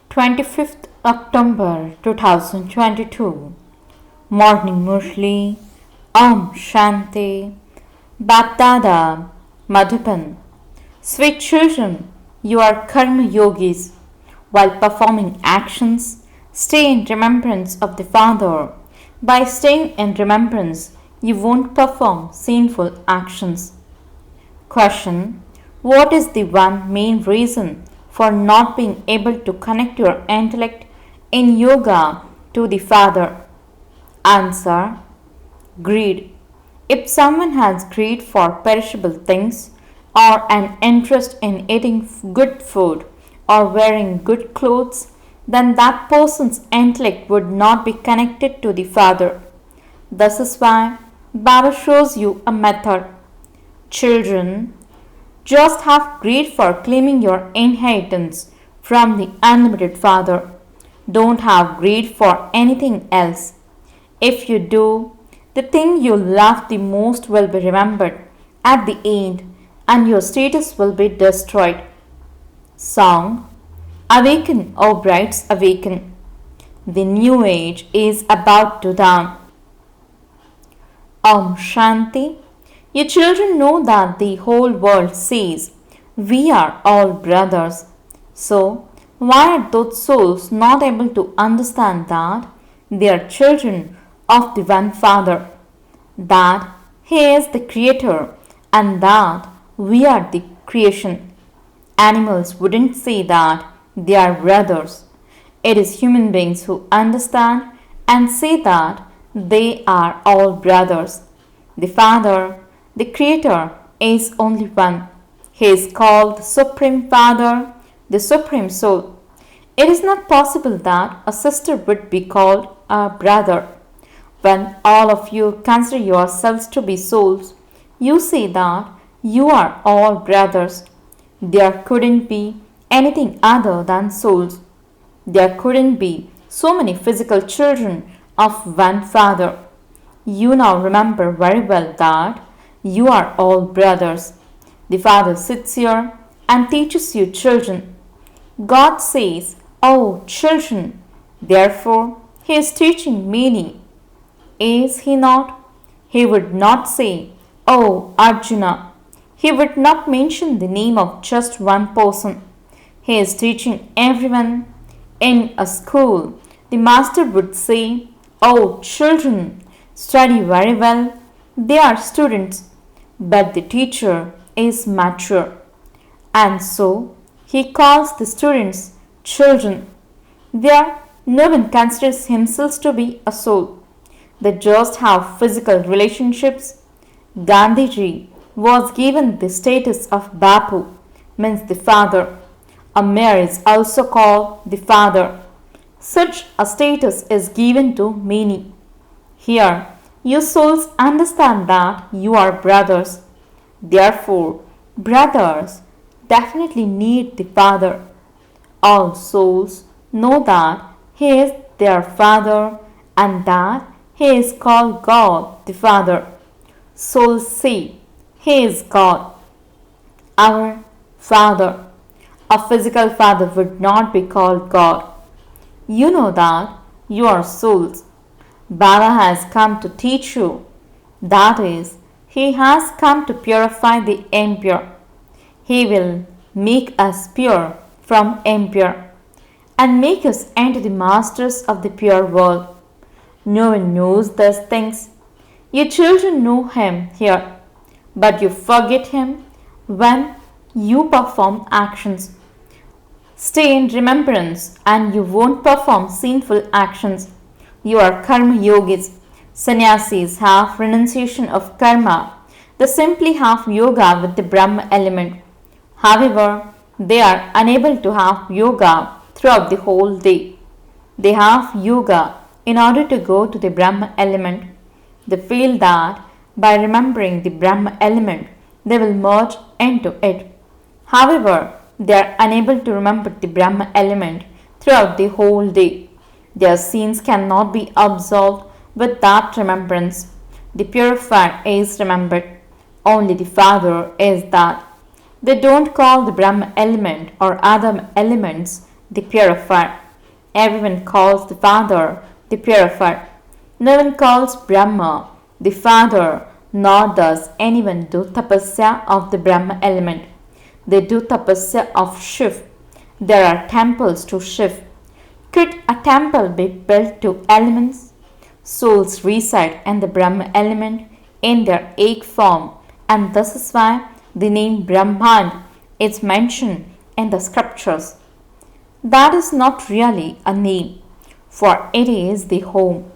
25th October 2022. Morning Murli. Om Shanti. BapDada, Madhuban. Sweet children, you are karma yogis. While performing actions, stay in remembrance of the Father. By staying in remembrance, you won't perform sinful actions. Question: what is the one main reason for not being able to connect your intellect in yoga to the Father? Answer: greed. If someone has greed for perishable things, or an interest in eating good food or wearing good clothes, then that person's intellect would not be connected to the Father. This is why Baba shows you a method. Children, just have greed for claiming your inheritance from the unlimited Father. Don't have greed for anything else. If you do, the thing you love the most will be remembered at the end and your status will be destroyed. Song: Awaken, O brides, awaken. The new age is about to dawn. Om Shanti. Your children know that the whole world says we are all brothers. So, why are those souls not able to understand that they are children of the one Father, that He is the Creator and that we are the creation? Animals wouldn't say that they are brothers. It is human beings who understand and say that they are all brothers. The Father, the Creator, is only one. He is called the Supreme Father, the Supreme Soul. It is not possible that a sister would be called a brother. When all of you consider yourselves to be souls, you say that you are all brothers. There couldn't be anything other than souls. There couldn't be so many physical children of one Father. You now remember very well that you are all brothers. The Father sits here and teaches you children. God says, "Oh, children." Therefore, He is teaching many. Is He not? He would not say, "Oh, Arjuna." He would not mention the name of just one person. He is teaching everyone. In a school, the master would say, "Oh, children, study very well." They are students, but the teacher is mature. And so, he calls the students children. There, no one considers himself to be a soul. They just have physical relationships. Gandhiji was given the status of Bapu, means the father. A mayor is also called the father. Such a status is given to many. Here, you souls understand that you are brothers. Therefore, brothers definitely need the Father. All souls know that He is their Father and that He is called God the Father. Souls say He is God, our Father. A physical father would not be called God. You know that you are souls. Baba has come to teach you. That is, He has come to purify the impure. He will make us pure from impure and make us into the masters of the pure world. No one knows these things. Your children know Him here, but you forget Him when you perform actions. Stay in remembrance and you won't perform sinful actions. You are karma yogis. Sannyasis have renunciation of karma. They simply have yoga with the Brahma element. However, they are unable to have yoga throughout the whole day. They have yoga in order to go to the Brahma element. They feel that by remembering the Brahma element, they will merge into it. However, they are unable to remember the Brahma element throughout the whole day. Their sins cannot be absolved with that remembrance. The purifier is remembered. Only the Father is that. They don't call the Brahma element or other elements the purifier. Everyone calls the Father the purifier. No one calls Brahma the Father, nor does anyone do tapasya of the Brahma element. They do tapasya of Shiv. There are temples to Shiv. Could a temple be built to elements? Souls reside in the Brahma element in their egg form, and this is why the name Brahman is mentioned in the scriptures. That is not really a name, for it is the home.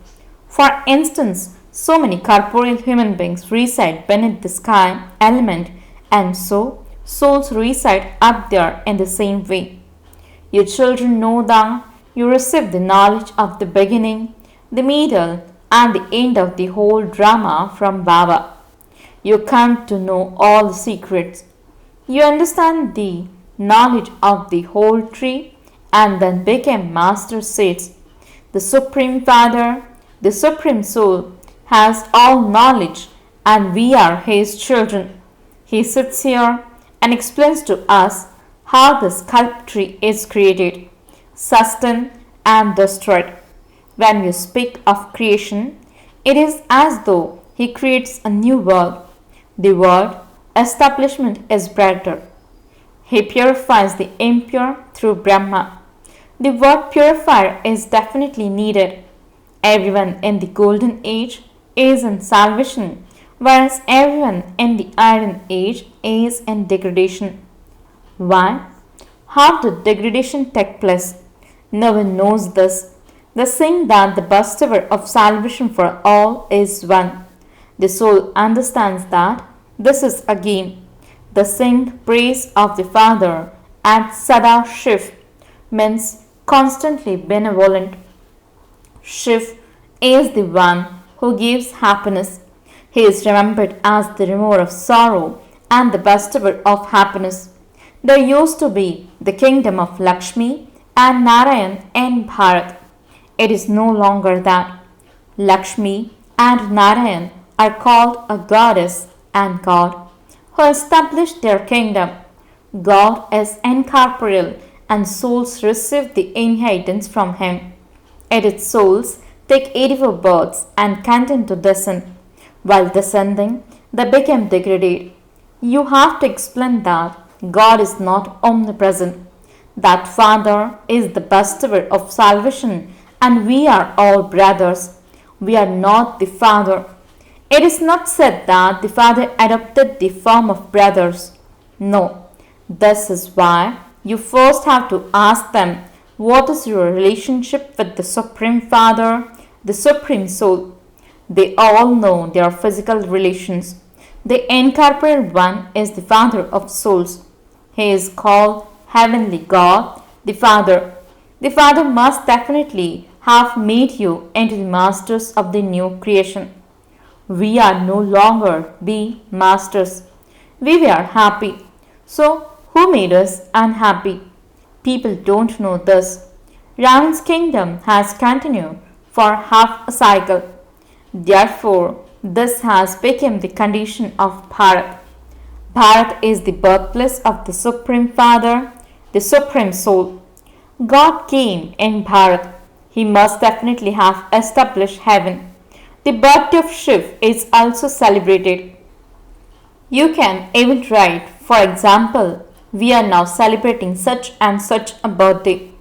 For instance, so many corporeal human beings reside beneath the sky element, and so souls reside up there in the same way. Your children know that you receive the knowledge of the beginning, the middle, and the end of the whole drama from Baba. You come to know all the secrets. You understand the knowledge of the whole tree and then became master seeds. The Supreme Father, the Supreme Soul, has all knowledge and we are His children. He sits here and explains to us how the sculpture is created, sustained, and destroyed. When we speak of creation, it is as though He creates a new world. The word establishment is better. He purifies the impure through Brahma. The word purifier is definitely needed. Everyone in the golden age is in salvation, whereas everyone in the iron age is in degradation. Why? How did degradation take place? No one knows this. They think that the bestower of salvation for all is one. The soul understands that this is a game. They sing praise of the Father and Sada Shiv means constantly benevolent. Shiv is the one who gives happiness. He is remembered as the remover of sorrow and the bestower of happiness. There used to be the kingdom of Lakshmi and Narayan in Bharat. It is no longer that. Lakshmi and Narayan are called a goddess and God who established their kingdom. God is incorporeal and souls receive the inheritance from Him. Yet souls take 84 births and continue to descend. While descending, they become degraded. You have to explain that God is not omnipresent, that Father is the bestower of salvation, and we are all brothers. We are not the Father. It is not said that the Father adopted the form of brothers. No. This is why you first have to ask them, what is your relationship with the Supreme Father, the Supreme Soul? They all know their physical relations. The incorporeal one is the Father of souls. He is called Heavenly God, the Father. The Father must definitely have made you into the masters of the new creation. We are no longer the masters. We were happy. So, who made us unhappy? People don't know this. Ravan's kingdom has continued for half a cycle. Therefore, this has become the condition of Bharat. Bharat is the birthplace of the Supreme Father, the Supreme Soul. God came in Bharat. He must definitely have established heaven. The birthday of Shiv is also celebrated. You can even write, for example, we are now celebrating such and such a birthday.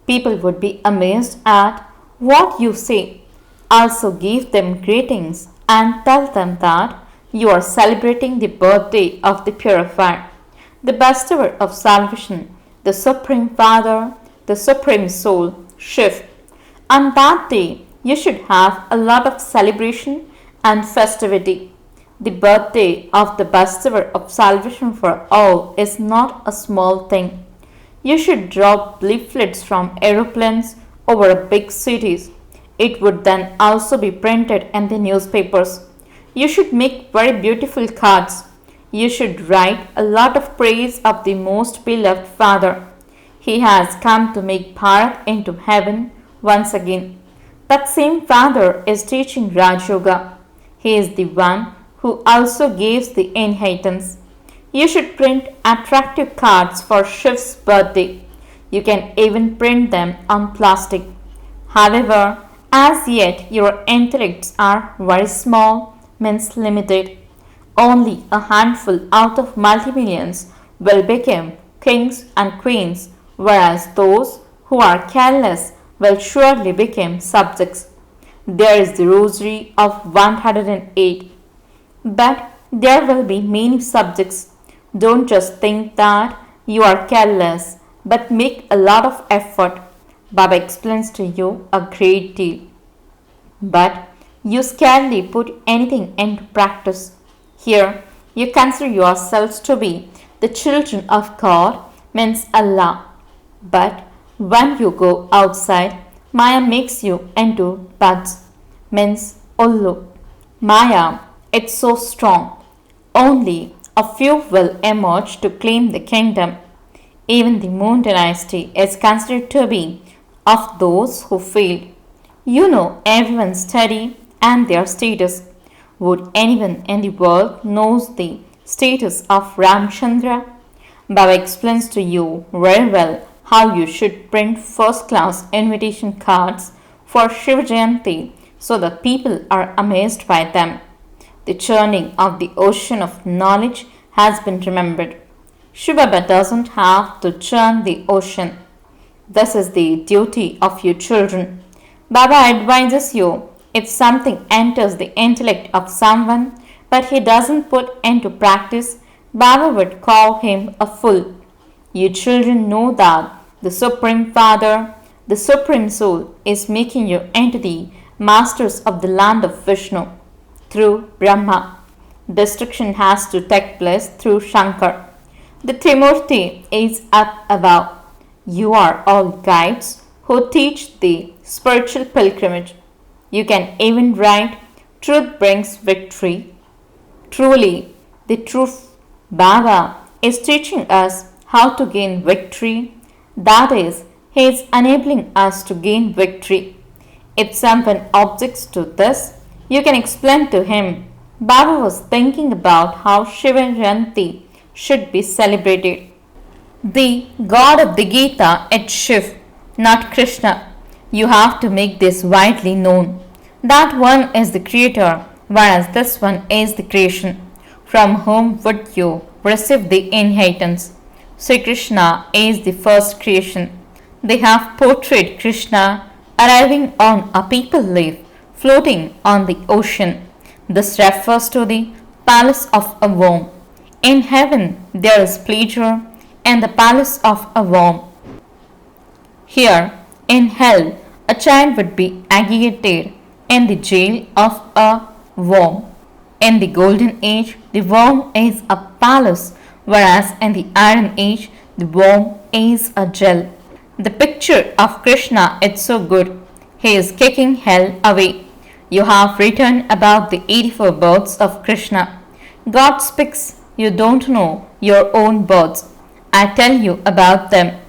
People would be amazed at what you say. Also give them greetings and tell them that you are celebrating the birthday of the purifier, the bestower of salvation, the Supreme Father, the Supreme Soul, Shiv. On that day, you should have a lot of celebration and festivity. The birthday of the bestower of salvation for all is not a small thing. You should drop leaflets from aeroplanes over big cities. It would then also be printed in the newspapers. You should make very beautiful cards. You should write a lot of praise of the most beloved Father. He has come to make Bharat into heaven once again. That same Father is teaching Raj Yoga. He is the one who also gives the inheritance. You should print attractive cards for Shiv's birthday. You can even print them on plastic. However, as yet your intellects are very small, means limited. Only a handful out of multi-millions will become kings and queens, whereas those who are careless will surely become subjects. There is the rosary of 108. But there will be many subjects. Don't just think that you are careless, but make a lot of effort. Baba explains to you a great deal. But you scarcely put anything into practice. Here, you consider yourselves to be the children of God, means Allah. But when you go outside, Maya makes you into buds, means Ullu. Maya, it's so strong. Only a few will emerge to claim the kingdom. Even the Moon dynasty is considered to be of those who failed. You know everyone's study and their status. Would anyone in the world knows the status of Ramchandra? Baba explains to you very well how you should print first-class invitation cards for Shiva Jayanti so that people are amazed by them. The churning of the ocean of knowledge has been remembered. Shivbaba doesn't have to churn the ocean. This is the duty of you children. Baba advises you if something enters the intellect of someone but he doesn't put into practice, Baba would call him a fool. You children know that the Supreme Father, the Supreme Soul, is making you into the masters of the land of Vishnu through Brahma. Destruction has to take place through Shankar. The Trimurti is up above. You are all guides who teach the spiritual pilgrimage. You can even write, Truth brings victory. Truly, the truth Baba is teaching us how to gain victory. That is, he is enabling us to gain victory. If someone objects to this, you can explain to him. Baba was thinking about how Shiva Jayanti should be celebrated. The god of the Gita is Shiv, not Krishna. You have to make this widely known. That one is the creator, whereas this one is the creation. From whom would you receive the inheritance? Sri Krishna is the first creation. They have portrayed Krishna arriving on a people leaf, floating on the ocean. This refers to the palace of a worm. In heaven there is pleasure in the palace of a worm. Here, in hell, a child would be agitated in the jail of a worm. In the golden age, the worm is a palace, whereas in the iron age, the worm is a jail. The picture of Krishna is so good. He is kicking hell away. You have written about the 84 births of Krishna. God speaks. You don't know your own births. I tell you about them.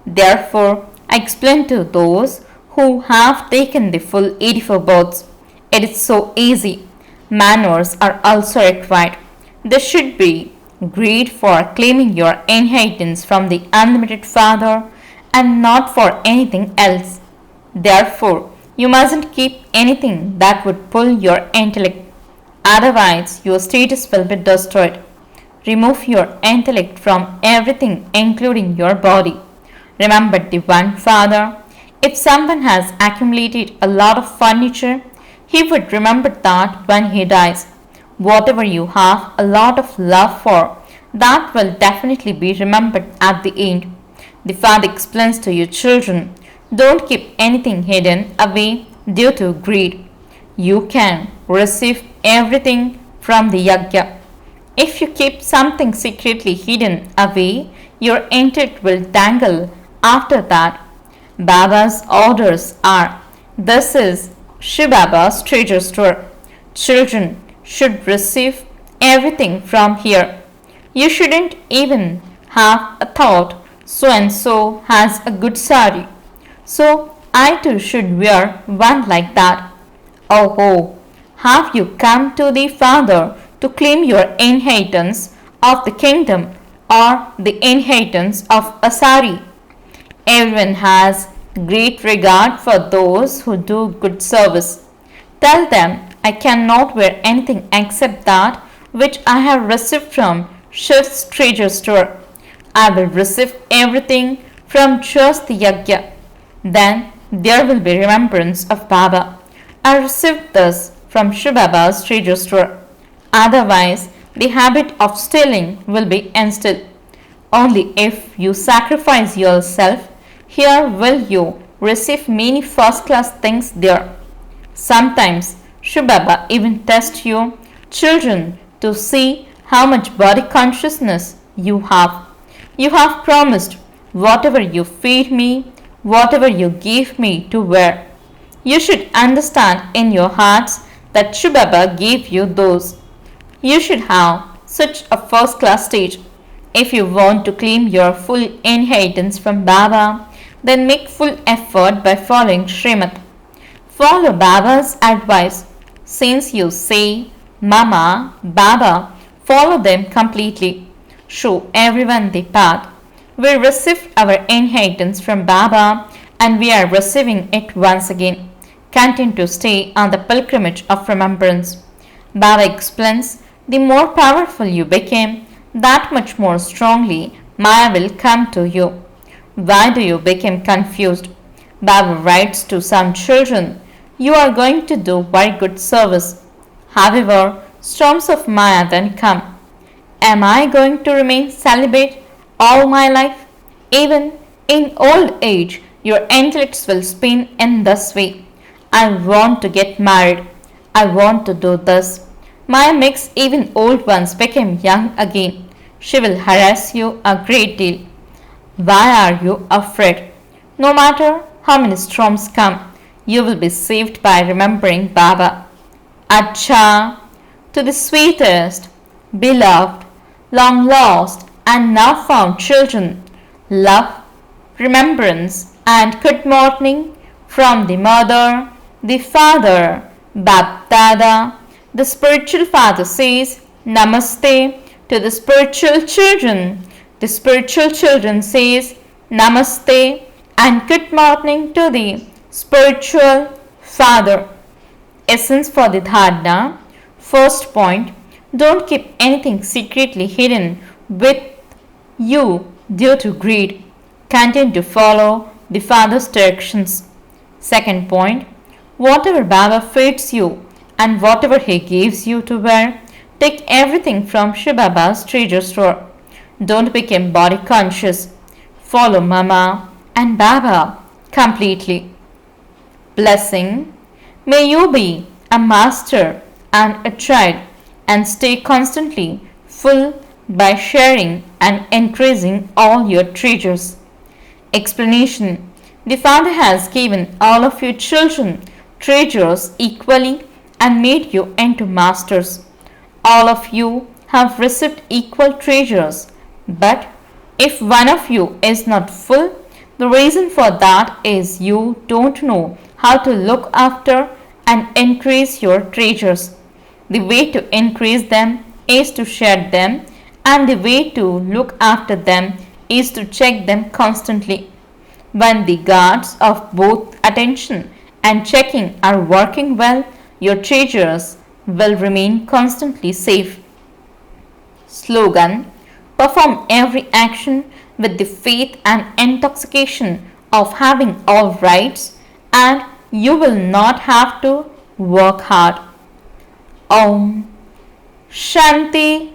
Therefore, I explain to those who have taken the full 84 births. It is so easy. Manners are also required. There should be greed for claiming your inheritance from the unlimited Father and not for anything else. Therefore, you mustn't keep anything that would pull your intellect. Otherwise, your status will be destroyed. Remove your intellect from everything, including your body. Remember the one Father. If someone has accumulated a lot of furniture, he would remember that when he dies. Whatever you have a lot of love for, that will definitely be remembered at the end. The Father explains to your children, don't keep anything hidden away due to greed. You can receive everything from the yajna. If you keep something secretly hidden away, your intellect will dangle after that. Baba's orders are, this is Shivbaba's treasure store. Children should receive everything from here. You shouldn't even have a thought, so and so has a good sari, so I too should wear one like that. Oh, have you come to the Father to claim your inheritance of the kingdom or the inheritance of a sari? Everyone has great regard for those who do good service. Tell them I cannot wear anything except that which I have received from Shiv's treasure store. I will receive everything from just the yajna. Then there will be remembrance of Baba. I received this from Shivbaba's treasure store. Otherwise, the habit of stealing will be instilled. Only if you sacrifice yourself here will you receive many first class things there. Sometimes Shivbaba even tests you children to see how much body consciousness you have. You have promised whatever you feed me, whatever you give me to wear. You should understand in your hearts that Shivbaba gave you those. You should have such a first class stage. If you want to claim your full inheritance from Baba, then make full effort by following Srimad. Follow Baba's advice. Since you say, Mama, Baba, follow them completely. Show everyone the path. We received our inheritance from Baba and we are receiving it once again. Continue to stay on the pilgrimage of remembrance. Baba explains, the more powerful you become, that much more strongly Maya will come to you. Why do you become confused? Baba writes to some children, you are going to do very good service. However, storms of Maya then come. Am I going to remain celibate all my life? Even in old age, your intellects will spin in this way. I want to get married. I want to do this. Maya makes even old ones become young again. She will harass you a great deal. Why are you afraid? No matter how many storms come, you will be saved by remembering Baba. Acha, to the sweetest, beloved, long lost, and now found children, love, remembrance, and good morning from the mother, the father, BapDada. The spiritual father says, Namaste to the spiritual children. The spiritual children says, Namaste and good morning to the spiritual father. Essence for the dharana. First point, don't keep anything secretly hidden with you due to greed. Continue to follow the father's directions. Second point, whatever Baba feeds you and whatever he gives you to wear, take everything from Shivbaba's treasure store. Don't become body conscious. Follow Mama and Baba completely. Blessing. May you be a master and a child and stay constantly full by sharing and increasing all your treasures. Explanation. The Father has given all of you children treasures equally and made you into masters. All of you have received equal treasures, but if one of you is not full, the reason for that is you don't know how to look after and increase your treasures. The way to increase them is to share them, and the way to look after them is to check them constantly. When the guards of both attention and checking are working well, your treasures will remain constantly safe. Slogan. Perform every action with the faith and intoxication of having all rights, and you will not have to work hard. Om Shanti